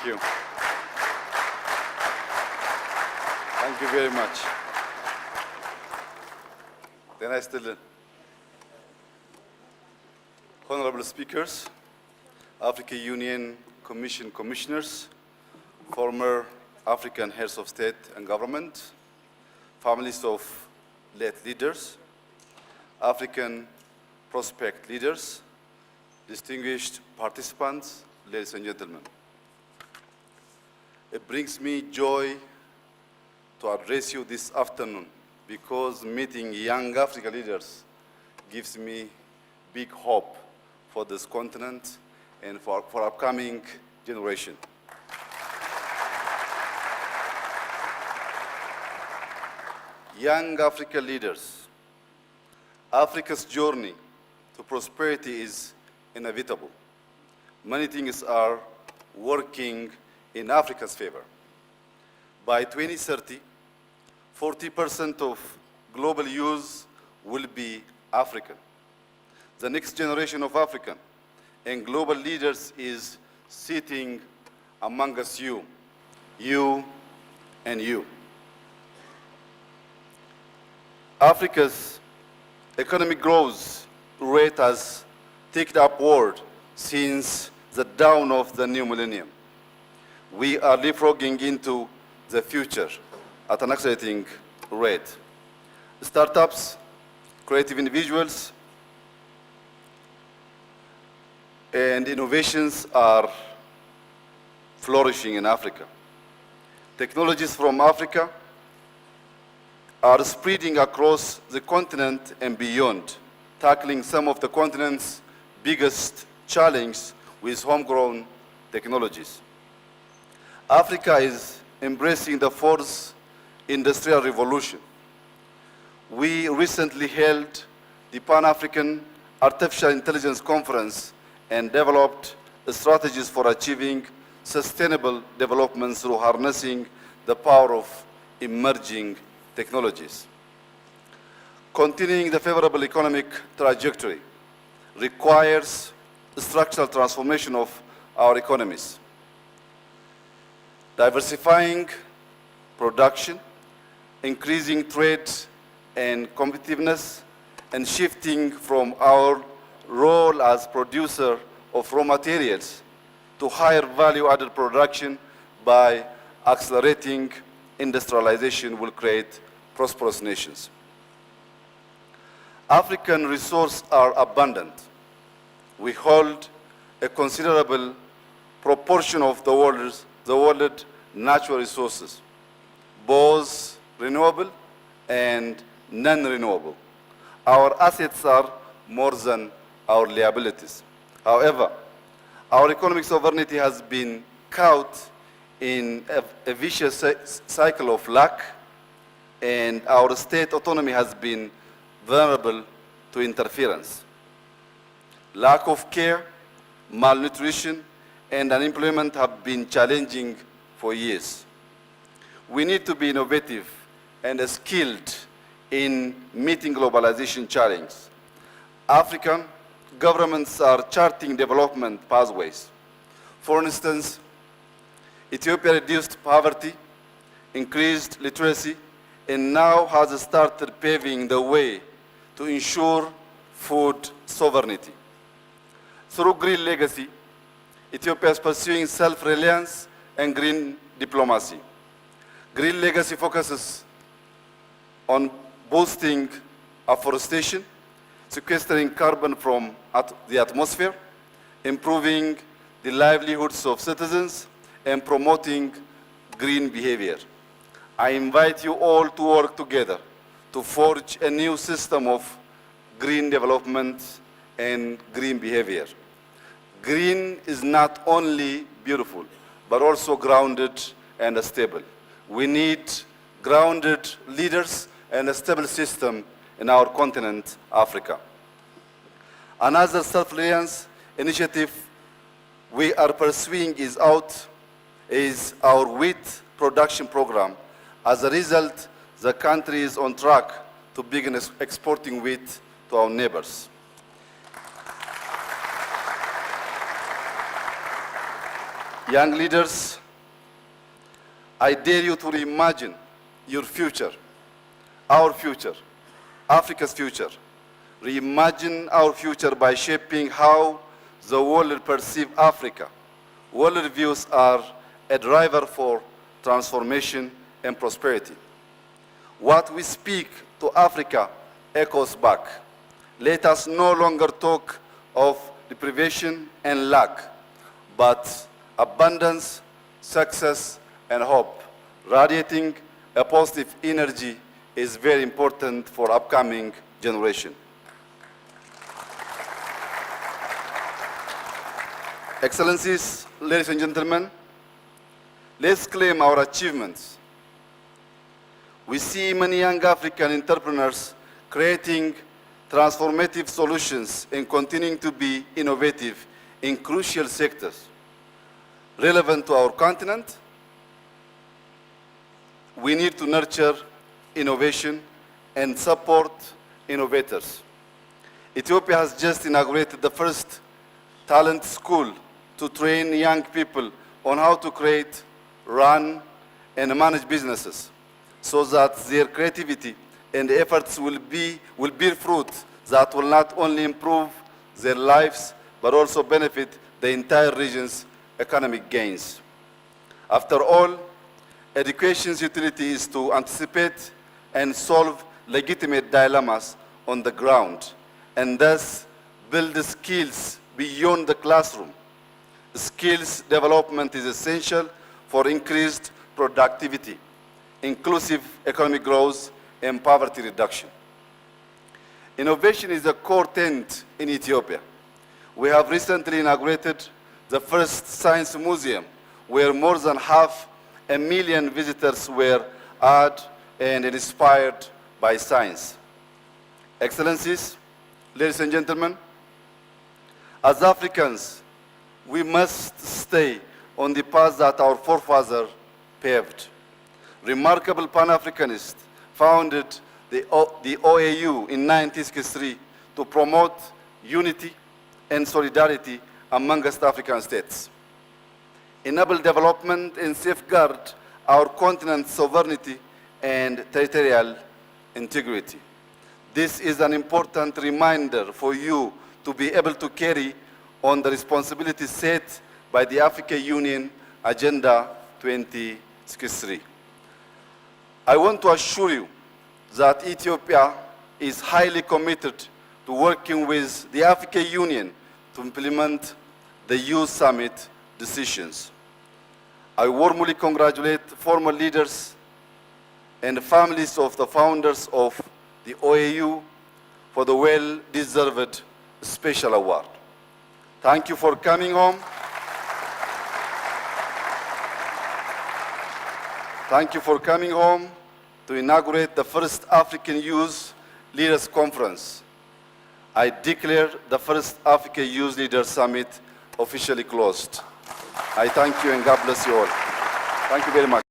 Thank you. Thank you very much. Then I still, honorable speakers, African Union Commission commissioners, former African heads of state and government, families of late leaders, African prospect leaders, distinguished participants, ladies and gentlemen. It brings me joy to address you this afternoon because meeting young African leaders gives me big hope for this continent and for upcoming generation. Young African leaders, Africa's journey to prosperity is inevitable. Many things are working in Africa's favor. By 2030, 40% of global youth will be African. The next generation of African and global leaders is sitting among us, you and you. Africa's economic growth rate has ticked upward since the dawn of the new millennium. We are leapfrogging into the future at an accelerating rate. Startups, creative individuals, and innovations are flourishing in Africa. Technologies from Africa are spreading across the continent and beyond, tackling some of the continent's biggest challenges with homegrown technologies. Africa is embracing the fourth industrial revolution. We recently held the Pan-African Artificial Intelligence Conference and developed strategies for achieving sustainable development through harnessing the power of emerging technologies. Continuing the favorable economic trajectory requires structural transformation of our economies. Diversifying production, increasing trade and competitiveness, and shifting from our role as producer of raw materials to higher value-added production by accelerating industrialization will create prosperous nations. African resources are abundant. We hold a considerable proportion of the world's natural resources, both renewable and non-renewable. Our assets are more than our liabilities. However, our economic sovereignty has been caught in a vicious cycle of lack, and our state autonomy has been vulnerable to interference. Lack of care, malnutrition, and unemployment have been challenging for years. We need to be innovative and skilled in meeting globalization challenges. African governments are charting development pathways. For instance, Ethiopia reduced poverty, increased literacy, and now has started paving the way to ensure food sovereignty. Through Green Legacy, Ethiopia is pursuing self-reliance and green diplomacy. Green Legacy focuses on boosting afforestation, sequestering carbon from the atmosphere, improving the livelihoods of citizens, and promoting green behavior. I invite you all to work together to forge a new system of green development and green behavior. Green is not only beautiful, but also grounded and stable. We need grounded leaders and a stable system in our continent, Africa. Another self-reliance initiative we are pursuing is our wheat production program. As a result, the country is on track to begin exporting wheat to our neighbors. Young leaders, I dare you to reimagine your future, our future, Africa's future. Reimagine our future by shaping how the world perceives Africa. World views are a driver for transformation and prosperity. What we speak to Africa echoes back. Let us no longer talk of deprivation and lack, but abundance, success, and hope. Radiating a positive energy is very important for upcoming generation. Excellencies, ladies and gentlemen, let's claim our achievements. We see many young African entrepreneurs creating transformative solutions and continuing to be innovative in crucial sectors relevant to our continent. We need to nurture innovation and support innovators. Ethiopia has just inaugurated the first talent school to train young people on how to create, run, and manage businesses so that their creativity and efforts will bear fruit that will not only improve their lives but also benefit the entire region's economic gains. After all, education's utility is to anticipate and solve legitimate dilemmas on the ground and thus build the skills beyond the classroom. Skills development is essential for increased productivity, inclusive economic growth, and poverty reduction. Innovation is a core tenet in Ethiopia. We have recently inaugurated the first science museum where more than 500,000 visitors were awed and inspired by science. Excellencies, ladies and gentlemen, as Africans, we must stay on the path that our forefathers paved. Remarkable Pan-Africanists founded the OAU in 1963 to promote unity and solidarity among West African states, enable development and safeguard our continent's sovereignty and territorial integrity. This is an important reminder for you to be able to carry on the responsibilities set by the African Union Agenda 2063. I want to assure you that Ethiopia is highly committed to working with the African Union to implement the Youth Summit decisions. I warmly congratulate former leaders and the families of the founders of the OAU for the well-deserved special award. Thank you for coming home. Thank you for coming home to inaugurate the first African Youth Leaders Conference. I declare the first African Youth Leaders Summit officially closed. I thank you and God bless you all. Thank you very much.